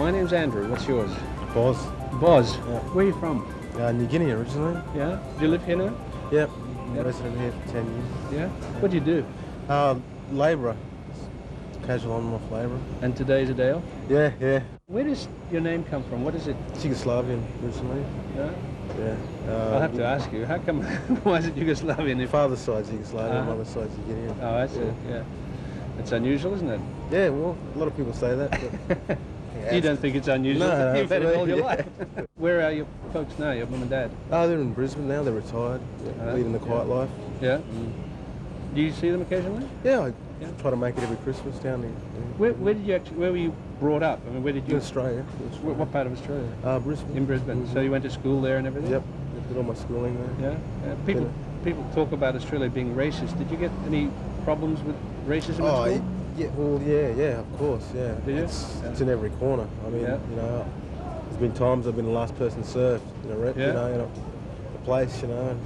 My name's Andrew. What's yours? Boz. Boz. Yeah. Where are you from? New Guinea originally. Yeah. Do you live here now? Yep. Yep. Resident here for 10 years. Yeah. What do you do? Labourer. Casual on and off labourer. And today's a day off? Yeah, yeah. Where does your name come from? What is it? It's Yugoslavian originally. Yeah. Yeah. I'll have to ask you. How come? Why is it Yugoslavian? If father's side's Yugoslavian, mother's side's Guinean. Oh, that's it. Yeah. It's unusual, isn't it? Yeah. Well, a lot of people say that. But you don't think it's unusual? No, You've had it all your yeah. life. Where are your folks now? Your mum and dad? Oh, they're in Brisbane now. They're retired. Yeah, leading the quiet life. Yeah. Do you see them occasionally? Yeah, I try to make it every Christmas down there. Yeah. Where did you actually? Where were you brought up? I mean, where did you? In Australia. What part of Australia? Brisbane. In Brisbane. So you went to school there and everything? Yep. Did all my schooling there. Yeah. People talk about Australia being racist. Did you get any problems with racism at school? Yeah. Well, yeah. Of course. Yeah. Did you? It's in every corner. I mean, you know, there's been times I've been the last person served. You know, in a place. You know, and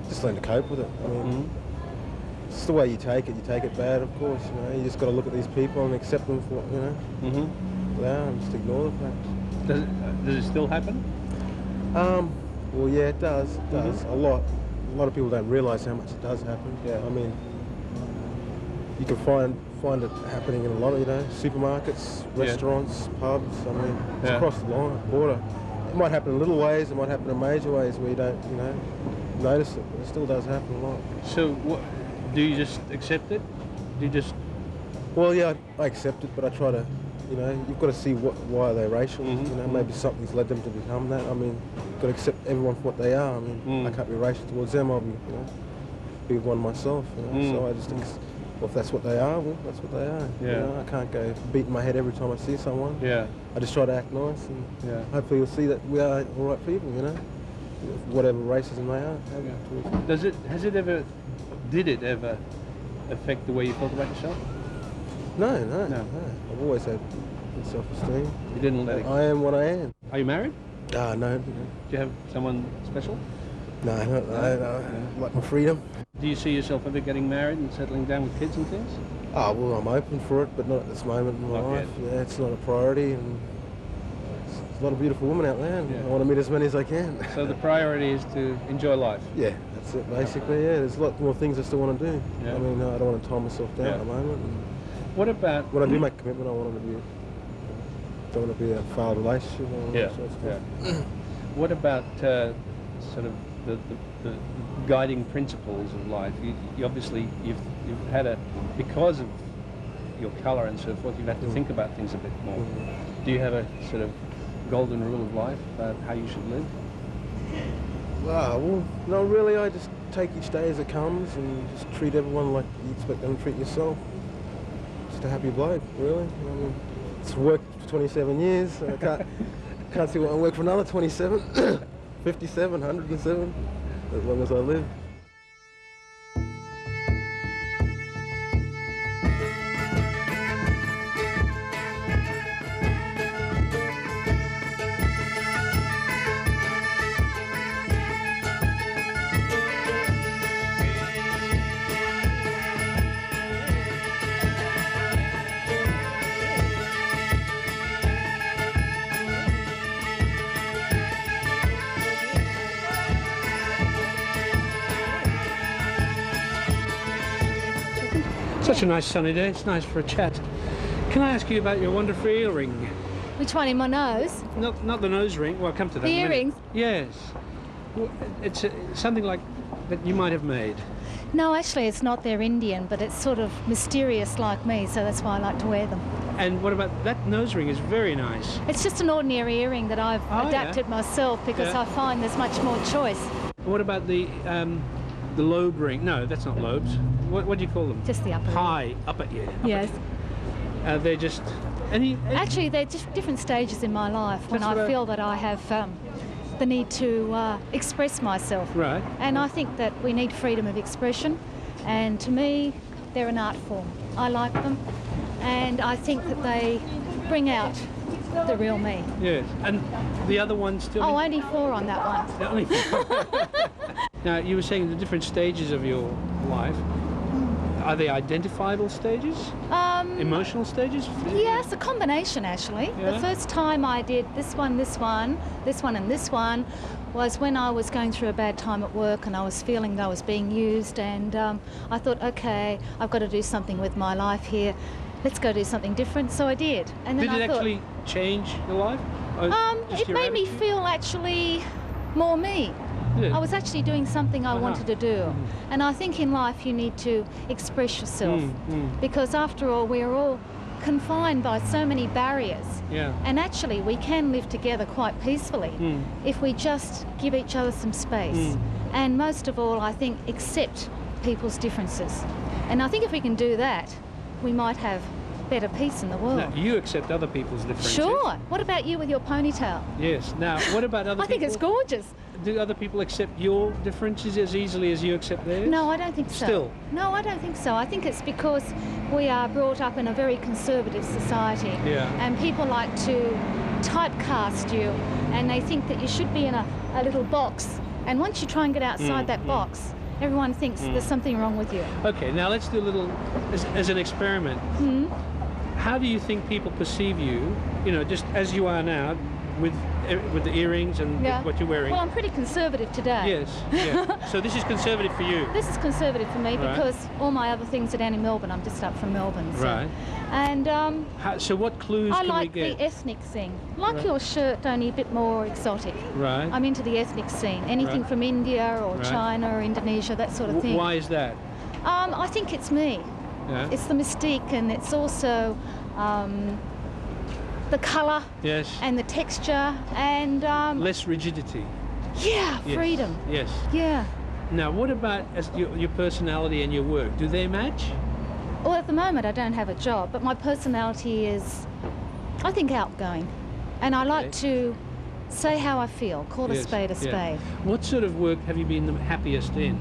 just learn to cope with it. I mean. It's the way you take it. You take it bad, of course. You know, you just got to look at these people and accept them for what they are, and just ignore the facts. Does it still happen? Well, yeah, it does. It does a lot. A lot of people don't realise how much it does happen. Yeah. I mean, you can find it happening in a lot of supermarkets, restaurants, pubs. I mean, it's across the border. It might happen in little ways. It might happen in major ways where you don't, notice it. But it still does happen a lot. So what? Do you just accept it? Do you just... Well, yeah, I accept it, but I try to, you've got to see why they're racial. Maybe something's led them to become that. I mean, you've got to accept everyone for what they are. I mean, I can't be racial towards them. I'll be one myself. So I just think, well, if that's what they are, well, that's what they are. Yeah. I can't go beating my head every time I see someone. Yeah. I just try to act nice, and hopefully you'll see that we are all right people. Whatever racism they are. Did it ever affect the way you felt about yourself? No. I've always had good self-esteem. You didn't let it... I am what I am. Are you married? No. Do you have someone special? No, I like my freedom. Do you see yourself ever getting married and settling down with kids and things? Oh, well, I'm open for it, but not at this moment in my life. Yeah, it's not a priority, and there's a lot of beautiful women out there, and I want to meet as many as I can. So the priority is to enjoy life? Yeah, that's it, basically, There's a lot more things I still want to do. Yeah. I mean, I don't want to tie myself down at the moment. What about... When I do make a commitment, I want it to be... don't want to be a failed relationship. What about sort of the guiding principles of life? You obviously, you've had because of your colour and so forth, you've had to think about things a bit more. Do you have a sort of golden rule of life about how you should live? Well, no, really. I just take each day as it comes and just treat everyone like you expect them to treat yourself. Just a happy bloke, really. I mean, it's worked for 27 years. I can't see why I work for another 27, 57, 107, as long as I live. Such a nice sunny day. It's nice for a chat. Can I ask you about your wonderful earring? Which one, in my nose? Not the nose ring. Well, I'll come to that. The earrings? Yes. Well, it's something like that you might have made. No, actually it's not. They're Indian, but it's sort of mysterious like me, so that's why I like to wear them. And what about that nose ring? Is very nice. It's just an ordinary earring that I've adapted myself because I find there's much more choice. What about the lobe ring? No, that's not lobes. What do you call them? Just the upper ear. Upper ear. Yes. They're just... Actually, they're just different stages in my life when I feel that I have the need to express myself. Right. And I think that we need freedom of expression, and to me, they're an art form. I like them, and I think that they bring out the real me. Yes. And the other ones too? Oh, only 4 on that one. Only 4. Now, you were saying the different stages of your life. Are they identifiable stages? Emotional stages? Yes, a combination actually. Yeah. The first time I did this one, this one, this one and this one was when I was going through a bad time at work and I was feeling I was being used, and I thought, okay, I've got to do something with my life here. Let's go do something different. So I did. And then Did it I thought, actually change your life? Or just it your made me attitude? feel actually more me. Yeah. I was actually doing something I wanted to do. And I think in life you need to express yourself because after all we're all confined by so many barriers. Yeah. And actually we can live together quite peacefully if we just give each other some space. And most of all, I think, accept people's differences. And I think if we can do that, we might have better peace in the world. Now, you accept other people's differences. Sure. What about you with your ponytail? Yes. Now, what about other I people? think it's gorgeous. Do other people accept your differences as easily as you accept theirs? No, I don't think so. Still? No, I don't think so. I think it's because we are brought up in a very conservative society. Yeah. And people like to typecast you, and they think that you should be in a little box. And once you try and get outside that box, everyone thinks there's something wrong with you. Okay, now let's do a little, as an experiment. How do you think people perceive you, you know, just as you are now, with the earrings and with what you're wearing? Well, I'm pretty conservative today. Yes, yeah. So this is conservative for you? This is conservative for me Right. because all my other things are down in Melbourne. I'm just up from Melbourne. So. Right. And So what clues I can like we get? the ethnic thing. Like your shirt, only a bit more exotic. Right. I'm into the ethnic scene. Anything Right. from India or Right. China or Indonesia, that sort of thing. Why is that? I think it's me. Yeah. It's the mystique, and it's also the colour Yes. and the texture and Less rigidity. yeah, Yes. freedom. Yes. Yeah. Now, what about as your personality and your work? Do they match? Well, at the moment I don't have a job, but my personality is, I think, outgoing. And I like to say how I feel, call a Yes, spade a yeah. spade. What sort of work have you been the happiest in?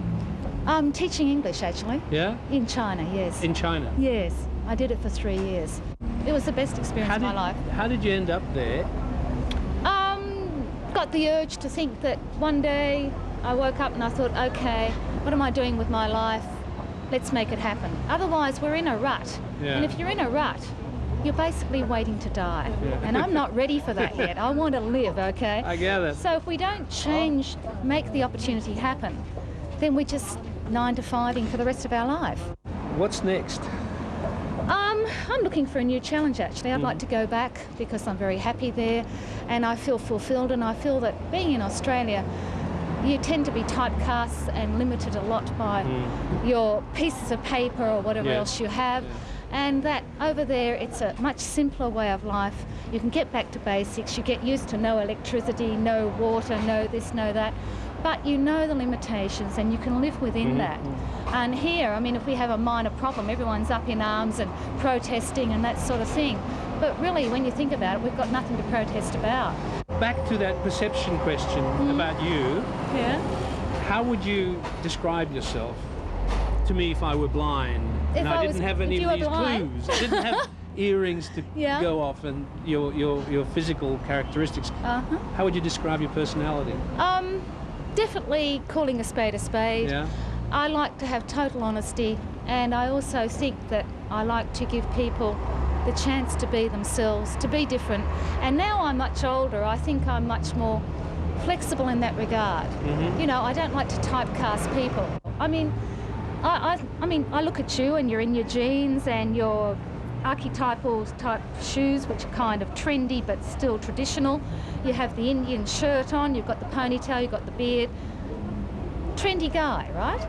Teaching English, actually. Yeah? In China, yes. In China? Yes, I did it for 3 years. It was the best experience of my life. How did you end up there? Got the urge to think that one day I woke up and I thought, okay, what am I doing with my life? Let's make it happen. Otherwise, we're in a rut. Yeah. And if you're in a rut, you're basically waiting to die. Yeah. And I'm not ready for that yet. I want to live, okay? I gather. So if we don't change, make the opportunity happen, then we're just 9 to 5ing for the rest of our life. What's next? I'm looking for a new challenge, actually. I'd like to go back because I'm very happy there and I feel fulfilled, and I feel that being in Australia, you tend to be typecast and limited a lot by your pieces of paper or whatever Yeah. else you have. And that over there, it's a much simpler way of life. You can get back to basics. You get used to no electricity, no water, no this, no that. But you know the limitations and you can live within that. And here, I mean, if we have a minor problem, everyone's up in arms and protesting and that sort of thing. But really, when you think about it, we've got nothing to protest about. Back to that perception question about you. Yeah. How would you describe yourself to me if I were blind and I didn't have any if of you these were blind? clues? I didn't have earrings to Yeah. go off and your physical characteristics. Uh-huh. How would you describe your personality? Definitely calling a spade a spade. Yeah. I like to have total honesty, and I also think that I like to give people the chance to be themselves, to be different. And now I'm much older, I think I'm much more flexible in that regard. You know, I don't like to typecast people. I mean, I look at you and you're in your jeans and your archetypal type shoes, which are kind of trendy but still traditional. You have the Indian shirt on, you've got the ponytail, you've got the beard. Trendy guy, right?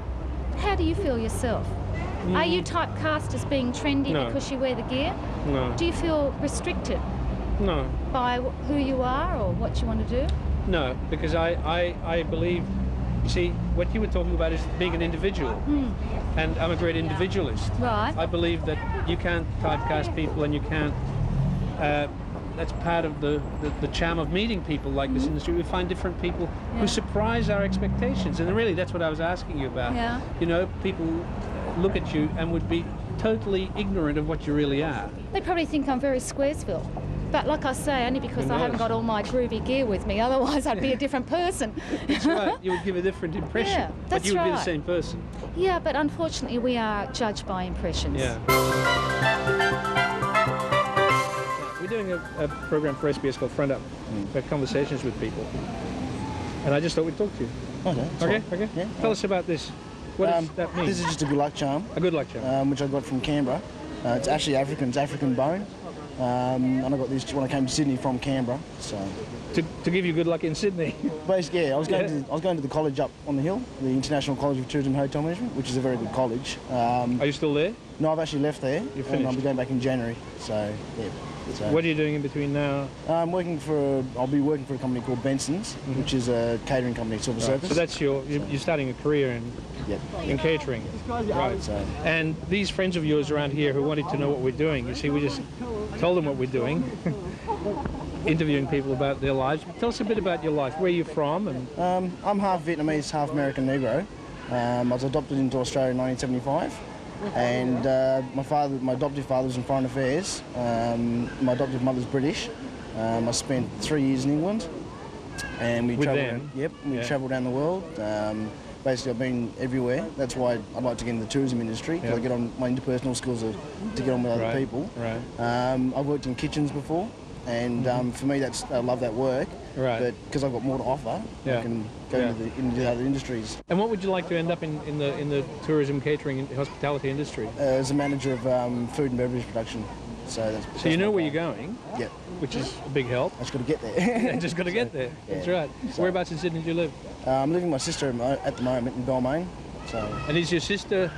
How do you feel yourself? Are you typecast as being trendy No. because you wear the gear? No. Do you feel restricted No. by who you are or what you want to do? No, because I believe, you see, what you were talking about is being an individual. And I'm a great individualist. Right. I believe that you can't typecast people and you can't, that's part of the charm of meeting people like this industry. We find different people Yeah. who surprise our expectations. And really that's what I was asking you about. Yeah. You know, people look at you and would be totally ignorant of what you really are. They probably think I'm very Squaresville. But like I say, only because Who I haven't knows? got all my groovy gear with me, otherwise I'd be a different person. That's right, you would give a different impression, Yeah, but that's you would be the right. same person. Yeah, but unfortunately we are judged by impressions. Yeah. a program for SBS called Front Up, conversations with people, and I just thought we'd talk to you. Okay. Okay. Yeah. Tell us about this. What does that mean? This is just a good luck charm. A good luck charm. Which I got from Canberra. It's actually African. It's African bone. And I got this when I came to Sydney from Canberra. So to give you good luck in Sydney. basically, yeah, I was going to the college up on the hill, the International College of Tourism and Hotel Management, which is a very good college. Are you still there? No, I've actually left there. You're finished. And I'll be going back in January. So yeah. So, what are you doing in between now? I'll be working for a company called Benson's, which is a catering company, silver service. So that's you're starting a career in catering. Right. So, and these friends of yours around here who wanted to know what we're doing, you see, we just told them what we're doing, interviewing people about their lives. Tell us a bit about your life. Where are you from? And I'm half Vietnamese, half American Negro. I was adopted into Australia in 1975. And my adoptive father was in foreign affairs. My adoptive mother's British. I spent 3 years in England, and we travelled around the world. Basically, I've been everywhere. That's why I'd like to get into the tourism industry, because I get on my interpersonal skills to get on with other people. Right. I've worked in kitchens before, and for me, I love that work. Right. But because I've got more to offer, I can go into the other industries. And what would you like to end up in the tourism, catering, and hospitality industry? As a manager of food and beverage production. So you know where you're going? Yep. Which is a big help. I just got to get there. Just got to get there. Yeah. That's right. So, whereabouts in Sydney do you live? I'm living with my sister at the moment in Balmain. So. And is your sister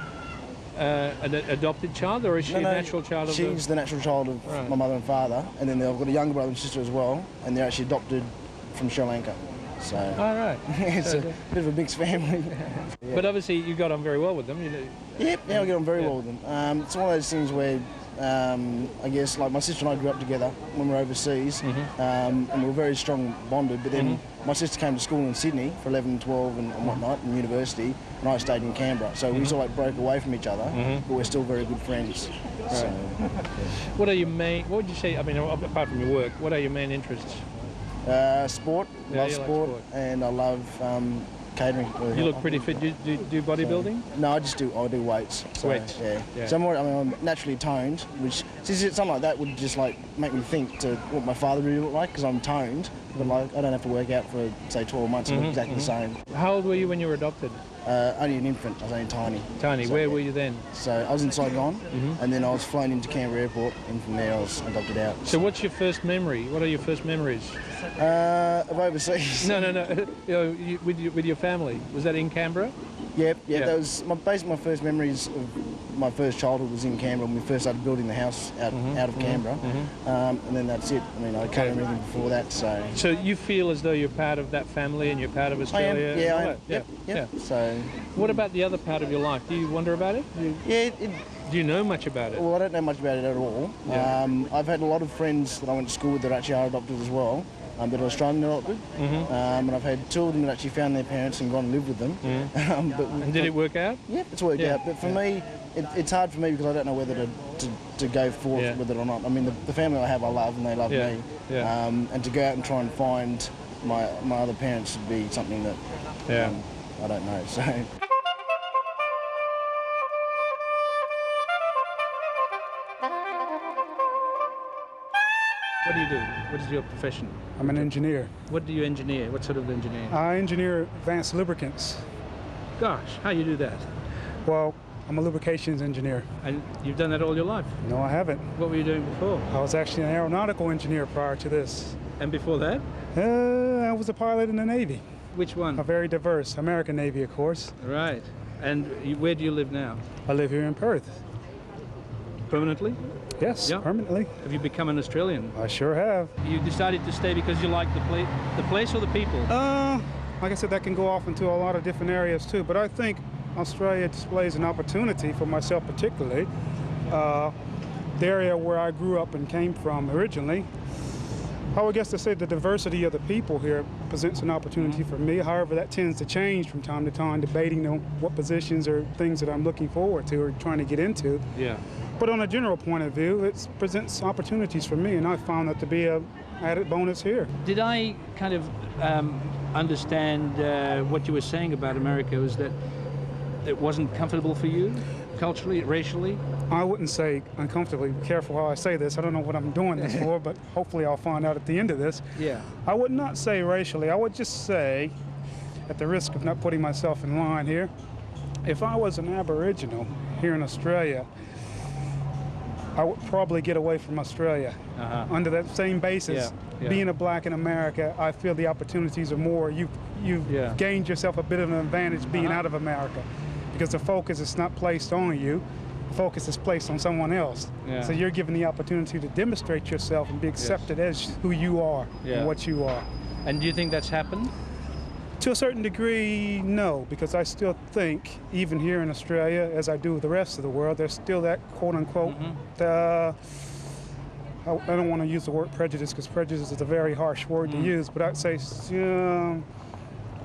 an adopted child, or is she a natural child? She's the natural child of my mother and father, and then I've got a younger brother and sister as well, and they're actually adopted from Sri Lanka. So. All right. It's a bit of a mixed family. Yeah. But obviously you got on very well with them. Yep. Yeah, I get on very well with them. It's one of those things where. I guess like my sister and I grew up together when we were overseas, and we were very strong bonded, but then my sister came to school in Sydney for 11 and 12 and whatnot in university, and I stayed in Canberra, so we sort of like broke away from each other, but we're still very good friends. Right. So, what would you say, I mean, apart from your work, what are your main interests? Sport, love sport, and I love catering. You look pretty fit. Do you do bodybuilding? So, no, I do weights. So, weights. Yeah. So I'm naturally toned, which something like that would just like make me think to what my father really looked like, because I'm toned, but like I don't have to work out for say 12 months and look exactly the same. How old were you when you were adopted? Only an infant. I was only tiny. Tiny. So, where were you then? So I was in Saigon, and then I was flown into Canberra Airport, and from there I was adopted out. So what's your first memory? What are your first memories? Of overseas. No. With your family. Was that in Canberra? Yep. That was my first memories of my first childhood was in Canberra when we first started building the house out of Canberra, and then that's it. I mean, I can't remember anything before that. So you feel as though you're part of that family and you're part of Australia? I am. Yeah. So what about the other part of your life? Do you wonder about it? Do you know much about it? Well, I don't know much about it at all. Yeah. I've had a lot of friends that I went to school with that actually are adopted as well. That are Australian adopted, and I've had 2 of them that actually found their parents and gone and lived with them. And did it work out? Yeah, it's worked out. But for me, it's hard for me because I don't know whether to go forth with it or not. I mean, the family I have, I love, and they love me. Yeah. And to go out and try and find my other parents would be something that I don't know. So. What do you do? What is your profession? I'm an engineer. What do you engineer? What sort of engineering? I engineer advanced lubricants. Gosh, how you do that? Well, I'm a lubrications engineer. And you've done that all your life? No, I haven't. What were you doing before? I was actually an aeronautical engineer prior to this. And before that? I was a pilot in the Navy. Which one? A very diverse American Navy, of course. Right. And where do you live now? I live here in Perth. Permanently? Yes, permanently. Have you become an Australian? I sure have. You decided to stay because you like the place or the people? Like I said, that can go off into a lot of different areas too, but I think Australia displays an opportunity for myself particularly. The area where I grew up and came from originally, I would guess to say the diversity of the people here presents an opportunity for me. However, that tends to change from time to time, debating what positions or things that I'm looking forward to or trying to get into. Yeah. But on a general point of view, it presents opportunities for me, and I found that to be a added bonus here. Did I kind of understand what you were saying about America was that it wasn't comfortable for you, culturally, racially? I wouldn't say uncomfortably. Be careful how I say this. I don't know what I'm doing this for, but hopefully I'll find out at the end of this. Yeah. I would not say racially. I would just say, at the risk of not putting myself in line here, if I was an Aboriginal here in Australia, I would probably get away from Australia. Under that same basis, being a black in America, I feel the opportunities are more. You've gained yourself a bit of an advantage being out of America, because the focus is not placed on you. The focus is placed on someone else. So you're given the opportunity to demonstrate yourself and be accepted as who you are and what you are. And do you think that's happened? To a certain degree, no, because I still think, even here in Australia, as I do with the rest of the world, there's still that quote-unquote, I don't want to use the word prejudice, because prejudice is a very harsh word to use, but I'd say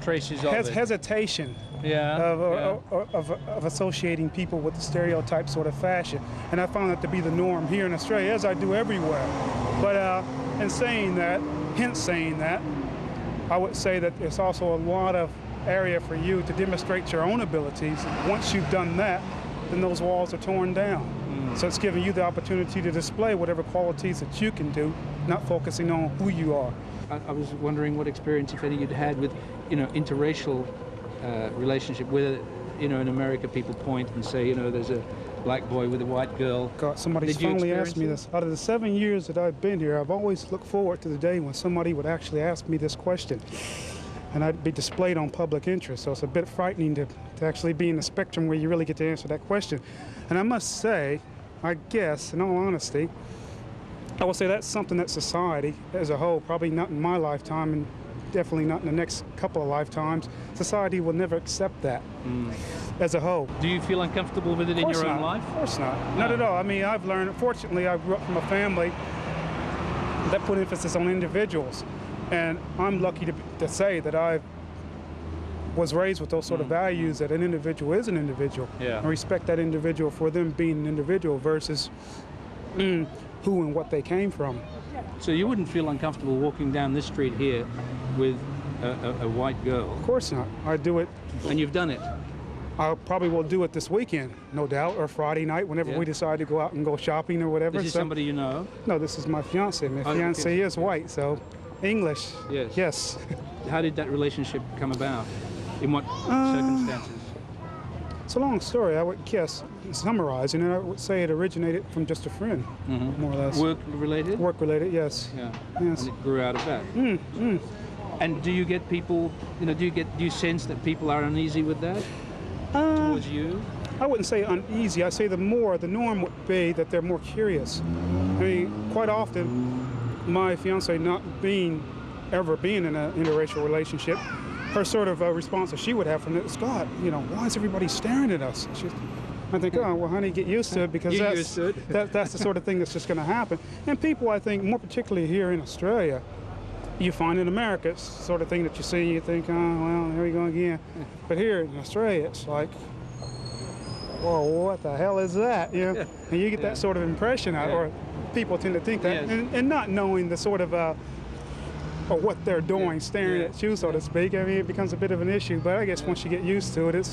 Traces of it. hesitation of associating people with the stereotype sort of fashion. And I found that to be the norm here in Australia, as I do everywhere. But in saying that, I would say that there's also a lot of area for you to demonstrate your own abilities. Once you've done that, then those walls are torn down. So it's giving you the opportunity to display whatever qualities that you can do, not focusing on who you are. I was wondering what experience, if any, you'd had with, interracial relationship, where, in America people point and say, there's a black boy with a white girl. God, somebody's finally asked me this. Out of the 7 years that I've been here, I've always looked forward to the day when somebody would actually ask me this question, and I'd be displayed on public interest. So it's a bit frightening to actually be in the spectrum where you really get to answer that question. And I must say, I guess, in all honesty, I will say that's something that society as a whole, probably not in my lifetime and definitely not in the next couple of lifetimes, society will never accept that as a whole. Do you feel uncomfortable with it in your own life? Of course not. Not at all. I mean, I've learned, fortunately, I grew up from a family that put emphasis on individuals. And I'm lucky to say that I was raised with those sort of values, that an individual is an individual. And respect that individual for them being an individual versus who and what they came from. So you wouldn't feel uncomfortable walking down this street here with a white girl? Of course not. I do it. And you've done it? I probably will do it this weekend, no doubt, or Friday night, whenever we decide to go out and go shopping or whatever. Is this somebody you know? No, this is my fiancée. My fiancée is white, so English. Yes. How did that relationship come about? In what circumstances? It's a long story. I would guess, summarizing it, I would say it originated from just a friend, more or less. Work related? Work related, yes. And it grew out of that. And do you get people, do you sense that people are uneasy with that towards you? I wouldn't say uneasy. I say the norm would be that they're more curious. I mean, quite often, my fiancée not ever being in an interracial relationship, her sort of response that she would have from it is, God, why is everybody staring at us? I think, oh, well, honey, get used to it, because that's the sort of thing that's just going to happen. And people, I think, more particularly here in Australia, you find in America, it's the sort of thing that you see and you think, oh, well, here we go again. But here in Australia, it's like, whoa, what the hell is that? And you get that sort of impression out, or people tend to think that, and not knowing the sort of, or what they're doing, staring at you, so to speak. I mean, it becomes a bit of an issue, but I guess once you get used to it,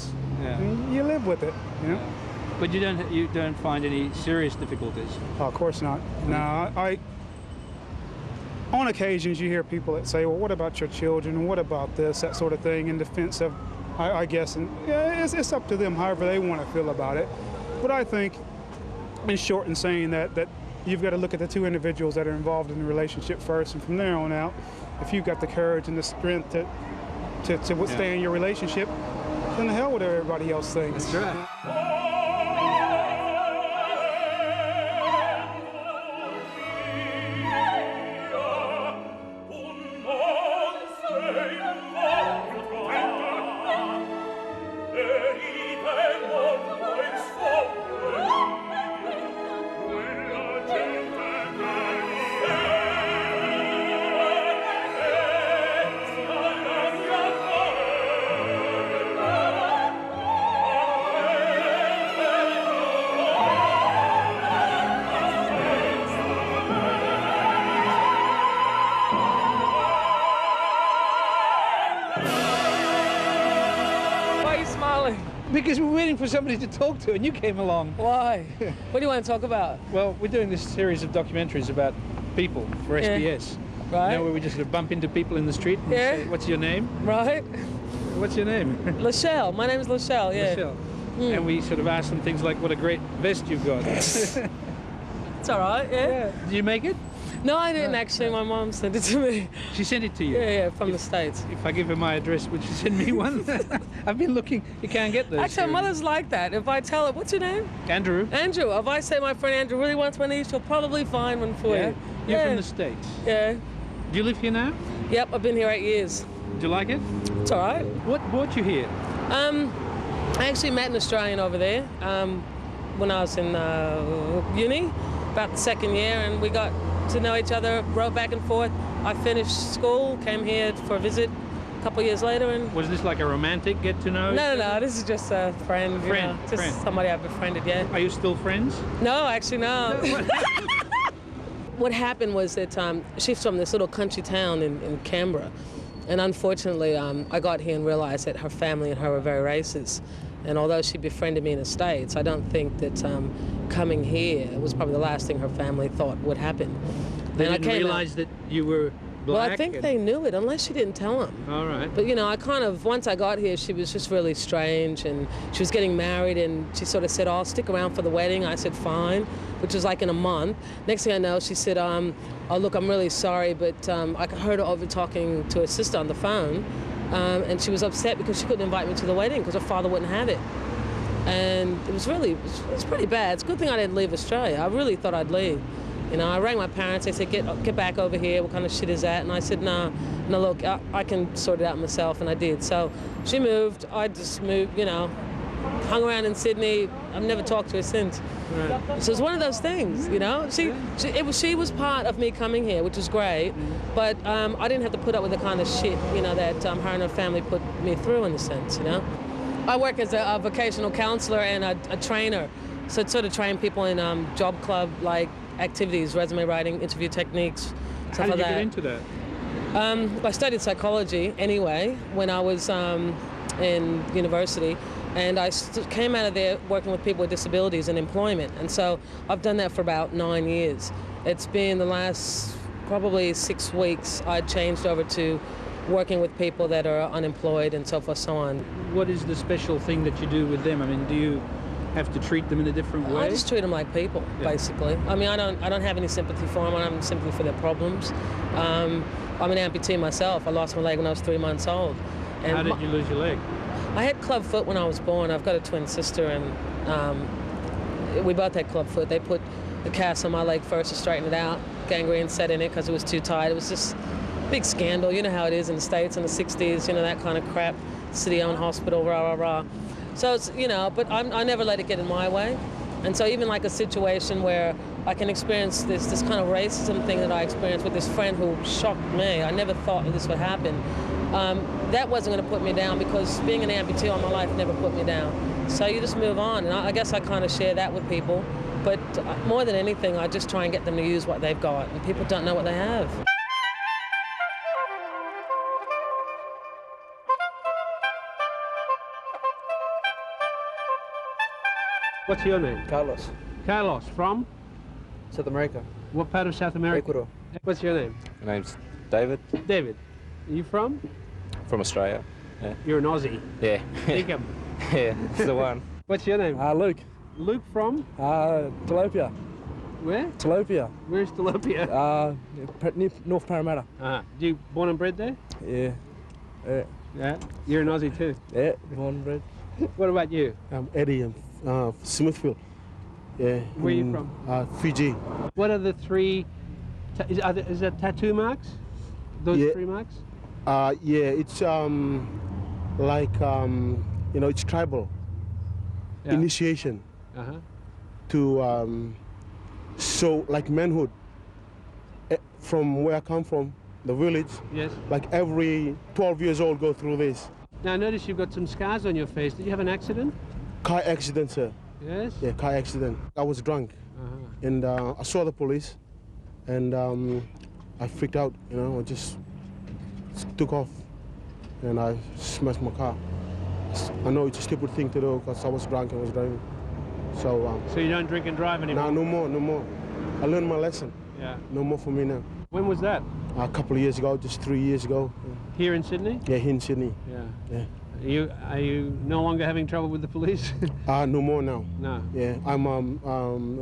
you live with it, But you don't find any serious difficulties? Oh, of course not. No, on occasions you hear people that say, well, what about your children, and what about this, that sort of thing, in defense of, I guess, and it's up to them however they want to feel about it. But I think, in short, in saying that you've got to look at the two individuals that are involved in the relationship first, and from there on out, if you've got the courage and the strength to withstand your relationship, then the hell with everybody else thinks. That's right. waiting for somebody to talk to, and you came along. Why? What do you want to talk about? Well, we're doing this series of documentaries about people for SBS. Right. You know, where we just sort of bump into people in the street and say, what's your name? Right. What's your name? Lachelle. My name is Lachelle, yeah. Lachelle. And we sort of ask them things like, what a great vest you've got. It's all right, yeah. Did you make it? No, I didn't actually. My mom sent it to me. She sent it to you? Yeah, from the States. If I give her my address, would she send me one? I've been looking. You can't get those. Actually, my mother's like that. If I tell her, what's your name? Andrew. Andrew. If I say my friend Andrew really wants one of these, she'll probably find one for you. You're from the States? Yeah. Do you live here now? Yep, I've been here 8 years. Do you like it? It's all right. What brought you here? I actually met an Australian over there when I was in uni, about the second year, and we got to know each other, rode back and forth. I finished school, came here for a visit a couple of years later, and... Was this like a romantic get-to-know? No, this is just a friend, you know, just somebody I've befriended, yeah. Are you still friends? No, actually, no. What happened was that she's from this little country town in Canberra, and unfortunately I got here and realised that her family and her were very racist. And although she befriended me in the States, I don't think that coming here was probably the last thing her family thought would happen. They didn't realise that you were black? Well, I think they knew it, unless she didn't tell them. All right. But, you know, once I got here, she was just really strange, and she was getting married, and she sort of said, oh, I'll stick around for the wedding. I said, fine, which was like in a month. Next thing I know, she said, oh, look, I'm really sorry, but I heard her over talking to her sister on the phone, and she was upset because she couldn't invite me to the wedding because her father wouldn't have it. And it was pretty bad. It's a good thing I didn't leave Australia. I really thought I'd leave. You know, I rang my parents. They said, get back over here. What kind of shit is that? And I said, no, look, I can sort it out myself, and I did. So she moved. I just moved, you know, hung around in Sydney. I've never talked to her since. Right. So it's one of those things, you know. She was part of me coming here, which was great, but I didn't have to put up with the kind of shit, you know, that her and her family put me through, in a sense, you know. I work as a vocational counsellor and a trainer, so sort of train people in job club like activities, resume writing, interview techniques, stuff How did like you that. get into that? I studied psychology anyway when I was in university, and I came out of there working with people with disabilities and employment, and so I've done that for about 9 years. It's been the last probably 6 weeks I changed over to working with people that are unemployed and so forth, so on. What is the special thing that you do with them? I mean, do you have to treat them in a different way? I just treat them like people, basically. I mean, I don't have any sympathy for them. I don't have sympathy for their problems. I'm an amputee myself. I lost my leg when I was 3 months old. And how did you lose your leg? I had club foot when I was born. I've got a twin sister, and we both had club foot. They put the cast on my leg first to straighten it out. Gangrene set in it because it was too tight. It was just a big scandal. You know how it is in the States in the 60s, you know, that kind of crap. City-owned hospital, rah, rah, rah. So it's, you know, but I never let it get in my way. And so even like a situation where I can experience this kind of racism thing that I experienced with this friend who shocked me. I never thought that this would happen. That wasn't going to put me down because being an amputee all my life never put me down. So you just move on. And I guess I kind of share that with people. But more than anything, I just try and get them to use what they've got. And people don't know what they have. What's your name? Carlos, Carlos, from? South America. What part of South America? Ecuador. What's your name? My name's David, David. Are you from? from Australia. You're an Aussie. Yeah. Dinkum. Yeah, it's the one. What's your name? Luke, Luke from? Tilapia. Where? Tilapia. Where's Tilapia? North Parramatta. You born and bred there? Yeah. Yeah. You're an Aussie too. Yeah, born and bred. What about you? I'm Eddie. I'm Smithfield. Yeah. Where are you from? Fiji. What are the three? Is that tattoo marks? Those Yeah. 3 marks? Yeah, it's like you know, it's tribal Yeah. initiation Uh-huh. to show like manhood. From where I come from, the village, Yes. like every 12 years old go through this. Now I notice you've got some scars on your face. Did you have an accident? Car accident, sir. Yes. Yeah, car accident. I was drunk, Uh-huh. and I saw the police, and I freaked out. You know, I just took off, and I smashed my car. I know it's a stupid thing to do because I was drunk and was driving. So So you don't drink and drive anymore? no, no more, no more. I learned my lesson. Yeah. No more for me now. When was that? A couple of years ago, just 3 years ago. Here in Sydney? Yeah, here in Sydney. Yeah. Yeah. Are you no longer having trouble with the police? No more now. No. Yeah, I'm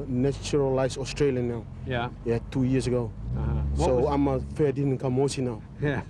naturalized Australian now. Yeah. Yeah, 2 years ago. Uh-huh. So I'm a fair income Aussie now. Yeah.